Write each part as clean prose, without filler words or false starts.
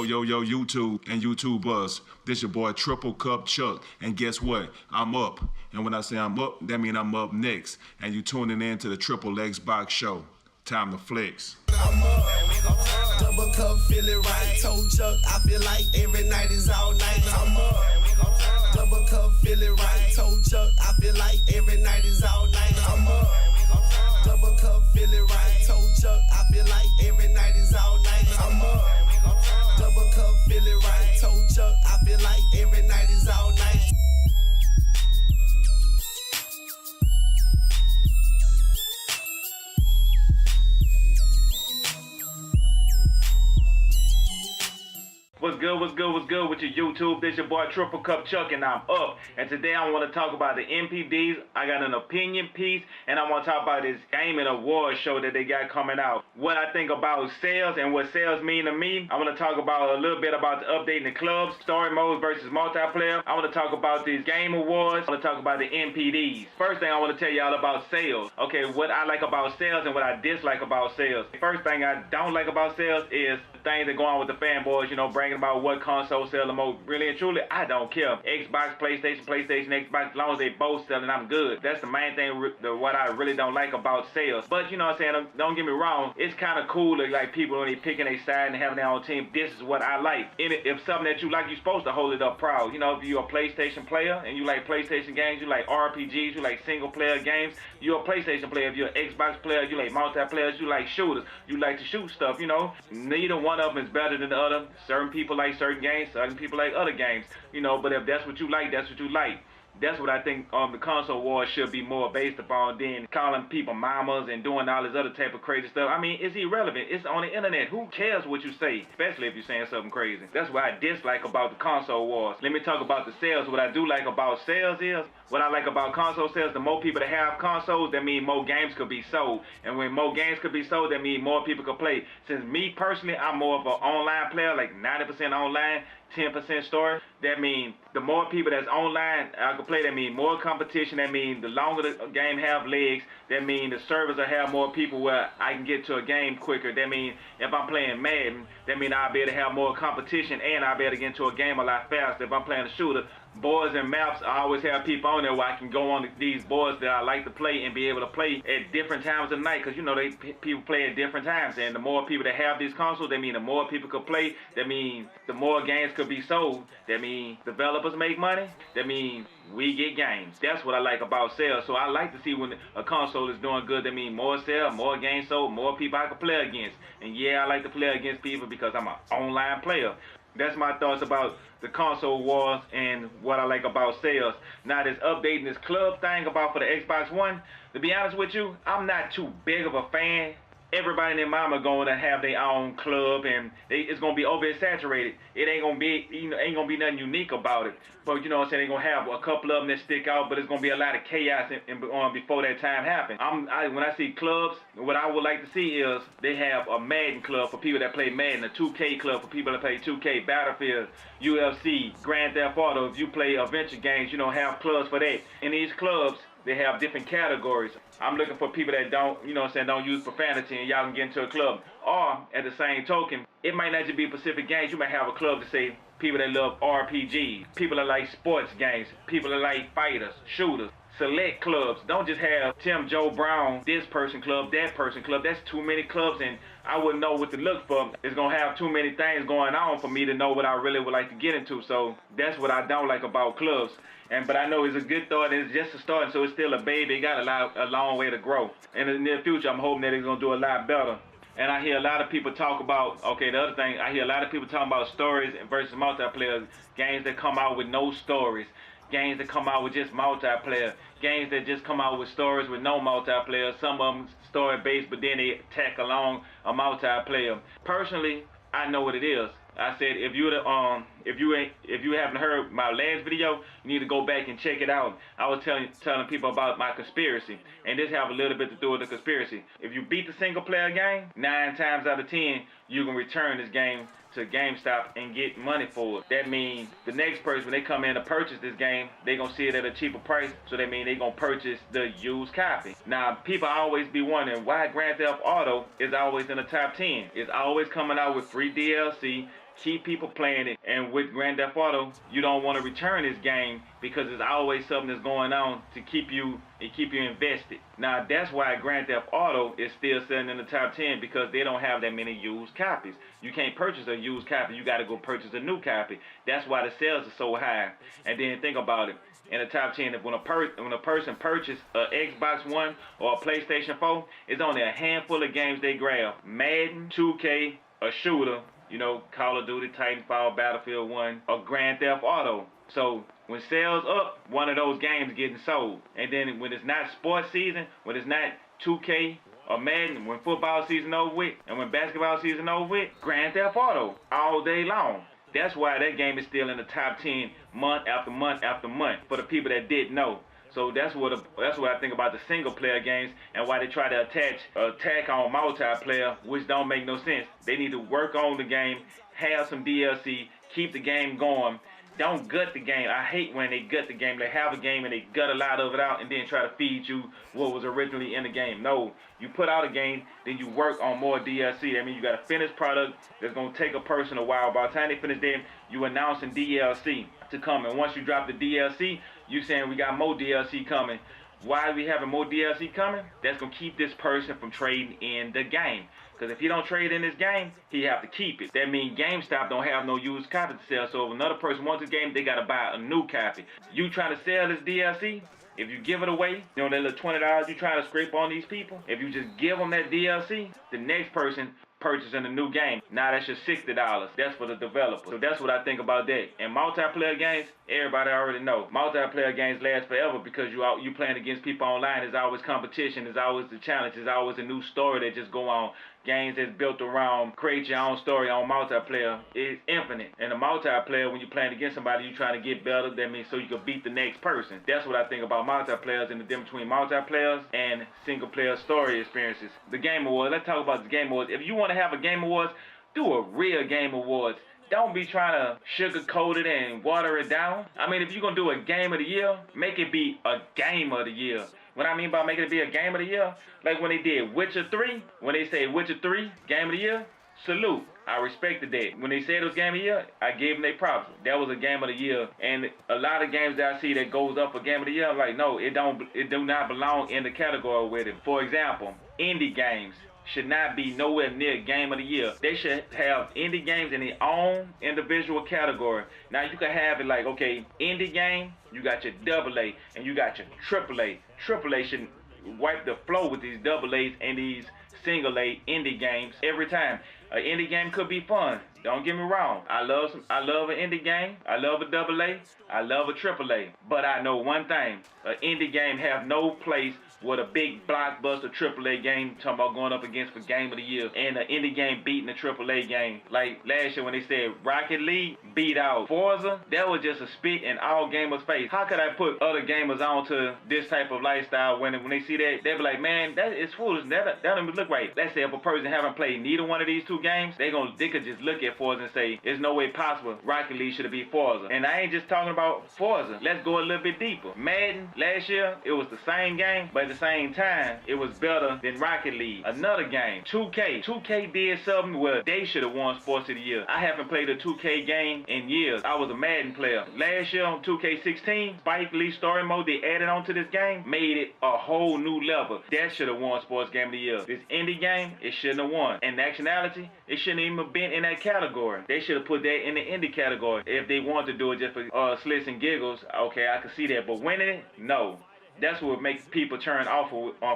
Yo, YouTube and YouTubers. This your boy Triple Cup Chuck. And guess what? I'm up. And when I say I'm up, that means I'm up next. And you tuning in to the Triple X Box Show. Time to flex. I'm up. Double cup, feel it right. Told Chuck, I feel like every night is all night. I'm up. Double cup, feel it right. Told Chuck, I feel like every night is all night. I'm up. Double cup, feel it right. Told Chuck, I feel like every night is all night. I'm up. Double cup, feel it right. Told Chuck, I feel like every night is all night. What's good with your YouTube? This your boy Triple Cup Chuck and I'm up. And today I want to talk about the MPDs. I got an opinion piece and I want to talk about this gaming award show that they got coming out. What I think about sales and what sales mean to me. I want to talk about a little bit about the updating the clubs, story modes versus multiplayer. I want to talk about these game awards. I want to talk about the MPDs. First thing I want to tell y'all about sales. Okay, what I like about sales and what I dislike about sales. First thing I don't like about sales is things that go on with the fanboys, you know, bragging about what console sell the most. Really and truly, I don't care. Xbox, PlayStation, Xbox, as long as they both selling, I'm good. That's the main thing, what I really don't like about sales. But you know what I'm saying, don't get me wrong, it's kind of cool to like people when they picking their side and having their own team. This is what I like. If something that you like, you're supposed to hold it up proud. You know, if you're a PlayStation player and you like PlayStation games, you like RPGs, you like single player games, you're a PlayStation player. If you're an Xbox player, you like multiplayer, you like shooters, you like to shoot stuff, you know. Neither one of them is better than the other. Certain people like certain games, certain people like other games, you know, but if that's what you like, that's what you like. That's what I think the console wars should be more based upon than calling people mamas and doing all this other type of crazy stuff. I mean, it's irrelevant. It's on the internet. Who cares what you say, especially if you're saying something crazy? That's what I dislike about the console wars. Let me talk about the sales. What I do like about sales is, what I like about console sales, the more people that have consoles, that means more games could be sold. And when more games could be sold, that means more people could play. Since me personally, I'm more of an online player, like 90% online, 10% store. That means the more people that's online I can play, that means more competition. That means the longer the game have legs, that means the servers will have more people where I can get to a game quicker. That means if I'm playing Madden, that means I'll be able to have more competition and I'll be able to get into a game a lot faster. If I'm playing a shooter, boards and maps, I always have people on there where I can go on these boards that I like to play and be able to play at different times of the night, because you know people play at different times, and the more people that have these consoles, that means the more people could play, that means the more games could be sold, that means developers make money, that means we get games. That's what I like about sales. So I like to see when a console is doing good, that means more sales, more games sold, more people I can play against. And yeah, I like to play against people because I'm an online player. That's my thoughts about the console wars and what I like about sales. Now this updating this club thing about for the Xbox One, to be honest with you, I'm not too big of a fan. Everybody and their mama going to have their own club, and it's gonna be oversaturated. It ain't gonna be, ain't gonna be nothing unique about it. But you know what I'm saying, they're gonna have a couple of them that stick out, but it's gonna be a lot of chaos before that time happens. When I see clubs, what I would like to see is they have a Madden club for people that play Madden, a 2K club for people that play 2K, Battlefield, UFC, Grand Theft Auto. If you play adventure games, you know, have clubs for that. In these clubs, they have different categories. I'm looking for people that don't, you know what I'm saying, don't use profanity, and y'all can get into a club. Or, at the same token, it might not just be Pacific games. You might have a club to say people that love RPGs, people that like sports games, people that like fighters, shooters. Select clubs. Don't just have Tim, Joe, Brown, this person club, that person club. That's too many clubs, and I wouldn't know what to look for. It's going to have too many things going on for me to know what I really would like to get into. So that's what I don't like about clubs. But I know it's a good thought, and it's just a start, so it's still a baby. It got a long way to grow. And in the near future, I'm hoping that it's going to do a lot better. And I hear a lot of people talk about, okay, the other thing, I hear a lot of people talking about stories versus multiplayer, games that come out with no stories, games that come out with just multiplayer, games that just come out with stories with no multiplayer, some of them story-based, but then they tack along a multiplayer. Personally, I know what it is. I said if you haven't heard my last video, you need to go back and check it out. I was telling people about my conspiracy, and this have a little bit to do with the conspiracy. If you beat the single player game, 9 times out of 10, you can return this game to GameStop and get money for it. That means the next person, when they come in to purchase this game, they gonna see it at a cheaper price, so that means they gonna purchase the used copy. Now, people always be wondering why Grand Theft Auto is always in the top 10. It's always coming out with free DLC, keep people playing it. And with Grand Theft Auto, you don't want to return this game because there's always something that's going on to keep you invested. Now that's why Grand Theft Auto is still sitting in the top 10, because they don't have that many used copies. You can't purchase a used copy, you got to go purchase a new copy. That's why the sales are so high. And then think about it, in the top 10, when a person purchases an Xbox One or a PlayStation 4, it's only a handful of games they grab. Madden, 2K, a shooter, you know, Call of Duty, Titanfall, Battlefield 1, or Grand Theft Auto. So when sales up, one of those games getting sold. And then when it's not sports season, when it's not 2K or Madden, when football season over with, and when basketball season over with, Grand Theft Auto all day long. That's why that game is still in the top 10 month after month after month for the people that didn't know. So that's what I think about the single player games, and why they try to attack on multiplayer, which don't make no sense. They need to work on the game, have some DLC, keep the game going. Don't gut the game. I hate when they gut the game. They have a game and they gut a lot of it out and then try to feed you what was originally in the game. No, you put out a game, then you work on more DLC. I mean, you got a finished product that's going to take a person a while. By the time they finish them, you announcing DLC to come. And once you drop the DLC, you saying we got more DLC coming. Why are we having more DLC coming? That's going to keep this person from trading in the game. Because if he don't trade in this game, he have to keep it. That means GameStop don't have no used copy to sell. So if another person wants this game, they got to buy a new copy. You trying to sell this DLC, if you give it away, you know, that little $20 you trying to scrape on these people, if you just give them that DLC, the next person purchasing a new game, now that's just $60. That's for the developer. So that's what I think about that. And multiplayer games, everybody already know. Multiplayer games last forever because you playing against people online. There's always competition. There's always the challenge. There's always a new story that just go on. Games that's built around create your own story on multiplayer is infinite. And the multiplayer, when you're playing against somebody, you're trying to get better. That means so you can beat the next person. That's what I think about multiplayers and the difference between multiplayers and single player story experiences. The Game Awards. Let's talk about the Game Awards. If you want to have a Game Awards, do a real Game Awards. Don't be trying to sugarcoat it and water it down. I mean, if you're going to do a Game of the Year, make it be a Game of the Year. What I mean by making it be a Game of the Year, like when they did Witcher 3, when they say Witcher 3, Game of the Year, salute. I respected that. When they said it was Game of the Year, I gave them their props. That was a Game of the Year. And a lot of games that I see that goes up for Game of the Year, I'm like, no, it do not belong in the category with it. For example, indie games should not be nowhere near Game of the Year. They should have indie games in their own individual category. Now you can have it like, okay, indie game, you got your AA, and you got your AAA. AAA should wipe the floor with these AA's and these single A indie games every time. An indie game could be fun. Don't get me wrong. I love an indie game. I love a AA. I love a AAA. But I know one thing. An indie game have no place with a big blockbuster AAA game talking about going up against for Game of the Year, and an indie game beating a AAA game. Like last year when they said Rocket League beat out Forza, that was just a spit in all gamers' face. How could I put other gamers onto this type of lifestyle when they see that, they be like, man, that is foolish. That don't even look right. Let's say if a person haven't played neither one of these two games, they could just look at Forza and say, there's no way possible Rocket League should have beat Forza. And I ain't just talking about Forza. Let's go a little bit deeper. Madden, last year, it was the same game, but at the same time, it was better than Rocket League. Another game, 2K. 2K did something where they should have won Sports of the Year. I haven't played a 2K game in years. I was a Madden player. Last year on 2K16, Spike Lee story mode they added onto this game made it a whole new level. That should have won Sports Game of the Year. This indie game, it shouldn't have won. In actuality, it shouldn't even have been in that category. They should have put that in the indie category. If they wanted to do it just for slits and giggles, okay, I can see that. But winning it, no. That's what makes people turn off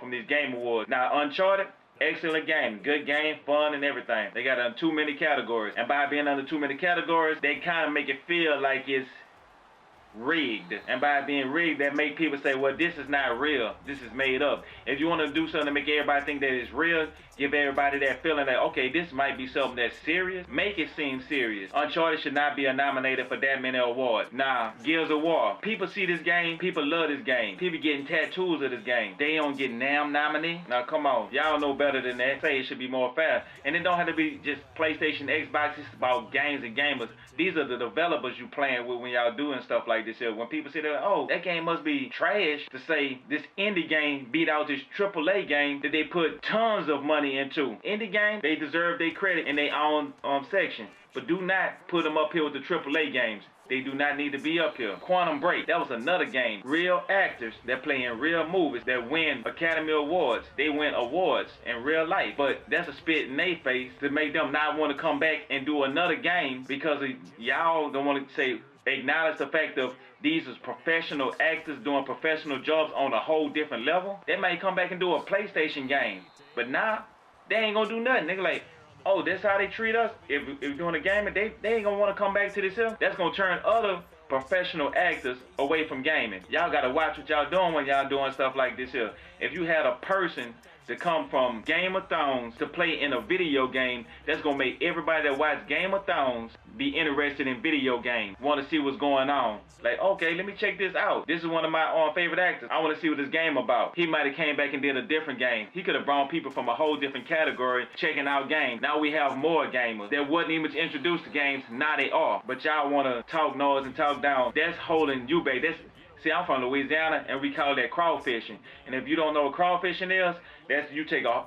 from these Game Awards. Now, Uncharted, excellent game. Good game, fun, and everything. They got too many categories. And by being under too many categories, they kind of make it feel like it's rigged. And by being rigged, that make people say, well, this is not real. This is made up. If you want to do something to make everybody think that it's real, give everybody that feeling that, okay, this might be something that's serious. Make it seem serious. Uncharted should not be nominated for that many awards. Now, Gears of War. People see this game. People love this game. People getting tattoos of this game. They don't get nominee. Now, come on. Y'all know better than that. Say it should be more fair. And it don't have to be just PlayStation, Xbox. It's about games and gamers. These are the developers you playing with when y'all doing stuff like like this here. When people say that, oh, that game must be trash, to say this indie game beat out this AAA game that they put tons of money into. Indie game, they deserve their credit in their own section. But do not put them up here with the AAA games. They do not need to be up here. Quantum Break, that was another game. Real actors that play in real movies that win Academy Awards. They win awards in real life. But that's a spit in their face to make them not want to come back and do another game because of y'all don't want to say, acknowledge the fact of these is professional actors doing professional jobs on a whole different level. They might come back and do a PlayStation game. But now, they ain't gonna do nothing. They like, oh, that's how they treat us? If we're doing a game, they ain't gonna want to come back to this here. That's gonna turn other professional actors away from gaming. Y'all gotta watch what y'all doing when y'all doing stuff like this here. If you had a person to come from Game of Thrones to play in a video game, that's gonna make everybody that watch Game of Thrones be interested in video games, want to see what's going on. Like, okay, let me check this out. This is one of my favorite actors. I want to see what this game about. He might have came back and did a different game. He could have brought people from a whole different category checking out games. Now we have more gamers that wasn't even introduced to games. Now they are. But y'all want to talk noise and talk down. That's holding you back. See, I'm from Louisiana, and we call that crawfishing. And if you don't know what crawfishing is, that's you take a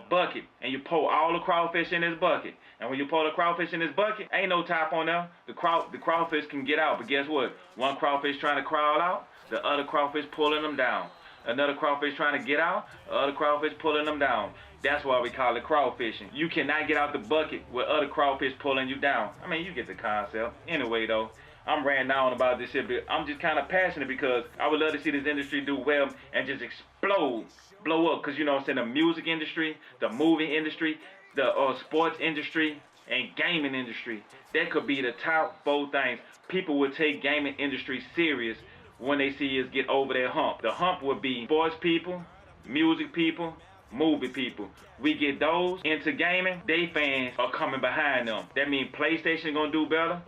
bucket, and you pour all the crawfish in this bucket. And when you pour the crawfish in this bucket, ain't no top on there. The crawfish can get out, but guess what? One crawfish trying to crawl out, the other crawfish pulling them down. Another crawfish trying to get out, the other crawfish pulling them down. That's why we call it crawfishing. You cannot get out the bucket with other crawfish pulling you down. I mean, you get the concept. Anyway, though, I'm ranting on about this shit, but I'm just kind of passionate because I would love to see this industry do well and just explode, blow up. Because, you know what I'm saying, the music industry, the movie industry, the sports industry, and gaming industry. That could be the top 4 things. People would take gaming industry serious when they see us get over their hump. The hump would be sports people, music people, movie people. We get those into gaming, they fans are coming behind them. That means PlayStation gonna do better,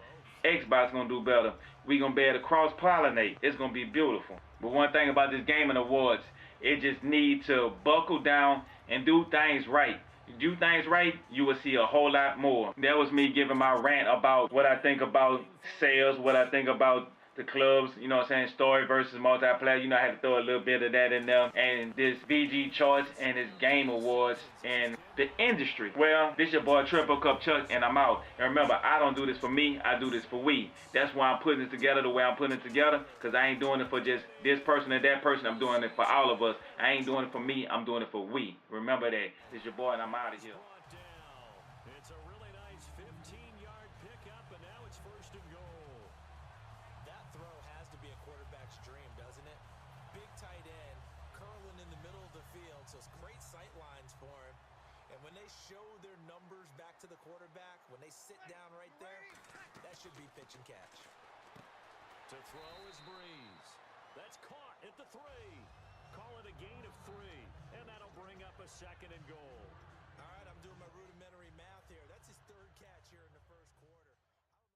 Xbox gonna do better. We gonna be able to cross-pollinate. It's gonna be beautiful. But one thing about this gaming awards, it just need to buckle down and do things right. Do things right, you will see a whole lot more. That was me giving my rant about what I think about sales, what I think about the clubs, you know what I'm saying, story versus multiplayer. You know, I had to throw a little bit of that in there. And this VG Choice and this Game Awards and the industry. Well, this your boy TripleCup Chuck, and I'm out. And remember, I don't do this for me, I do this for we. That's why I'm putting it together the way I'm putting it together, because I ain't doing it for just this person and that person. I'm doing it for all of us. I ain't doing it for me, I'm doing it for we. Remember that. This your boy, and I'm out of here. It's a really nice 15-yard pickup, and now it's 1st and goal. That throw has to be a quarterback's dream, doesn't it? Big tight end, curling in the middle of the field, so it's great sight lines for him. And when they show their numbers back to the quarterback, when they sit down right there, that should be pitch and catch. To throw is Breeze. That's caught at the 3. Call it a gain of 3, and that'll bring up a 2nd and goal.